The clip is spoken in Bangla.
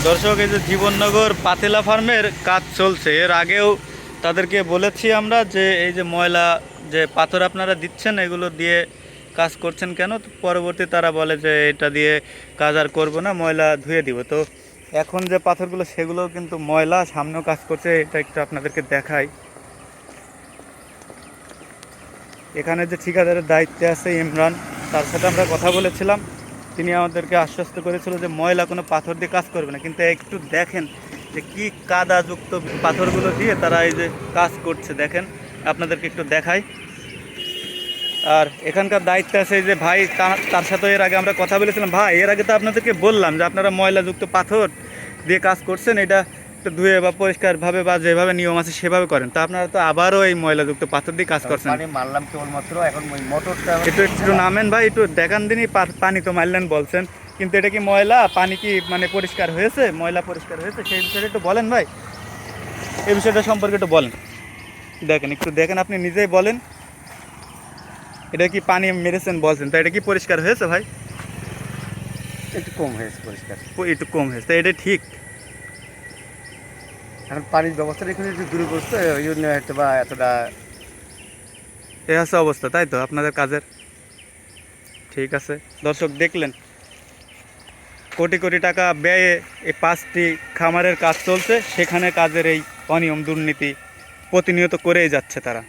দর্শক, এই যে জীবননগর পাতেলা ফার্মের কাজ চলছে। এর আগেও তাদেরকে বলেছি আমরা যে এই যে ময়লা যে পাথর আপনারা দিচ্ছেন এগুলো দিয়ে কাজ করছেন কেন। তো পরবর্তী তারা বলে যে এটা দিয়ে কাজ আর করবো না, ময়লা ধুয়ে দিব। তো এখন যে পাথরগুলো সেগুলোও কিন্তু ময়লা, সামনেও কাজ করছে, এটা একটু আপনাদেরকে দেখাই। এখানে যে ঠিকাদারের দায়িত্বে আছে ইমরান, তার সাথে আমরা কথা বলেছিলাম। তিনি আমাদেরকে আশ্বস্ত করেছিল যে ময়লা কোনো পাথর দিয়ে কাজ করবে না, কিন্তু একটু দেখেন যে কি কাদাযুক্ত পাথরগুলো দিয়ে তারা এই যে কাজ করছে। দেখেন, আপনাদেরকে একটু দেখাই। আর এখানকার দায়িত্বে আছে এই যে ভাই, তার সাথে এর আগে আমরা কথা বলেছিলাম। ভাই, এর আগে তো আপনাদেরকে বললাম যে আপনারা ময়লাযুক্ত পাথর দিয়ে কাজ করছেন, এটা একটু ধুয়ে বা পরিষ্কারভাবে বা যেভাবে নিয়ম আছে সেভাবে করেন। তা আপনারা তো আবারও এই ময়লাযুক্ত পাথর দিয়ে কাজ করছেন। পানি মারলাম কেবলমাত্র, এখন ওই মোটরটা একটু নামেন ভাই, একটু দেখান দিনই। পানি তো মারলেন বলছেন, কিন্তু এটা কি ময়লা পানি কি মানে পরিষ্কার হয়েছে, ময়লা পরিষ্কার হয়েছে সেই বিষয়টা একটু বলেন ভাই। এই বিষয়টা সম্পর্কে একটু বলেন। দেখেন, একটু দেখেন, আপনি নিজেই বলেন এটা কি পানি মেরেছেন বলছেন, তা এটা কি পরিষ্কার হয়েছে ভাই? একটু কম হয়েছে পরিষ্কার, একটু কম হয়েছে, এটা ঠিক। এখন পানির ব্যবস্থাটা এখানে একটু দূরে করছে, ওই জন্য হয়তো বা এতটা। এ হচ্ছে অবস্থা, তাই তো আপনাদের কাজের। ঠিক আছে দর্শক, দেখলেন কোটি কোটি টাকা ব্যয়ে এই 5টি খামারের কাজ চলছে, সেখানে কাজের এই অনিয়ম দুর্নীতি প্রতিনিয়ত করেই যাচ্ছে তারা।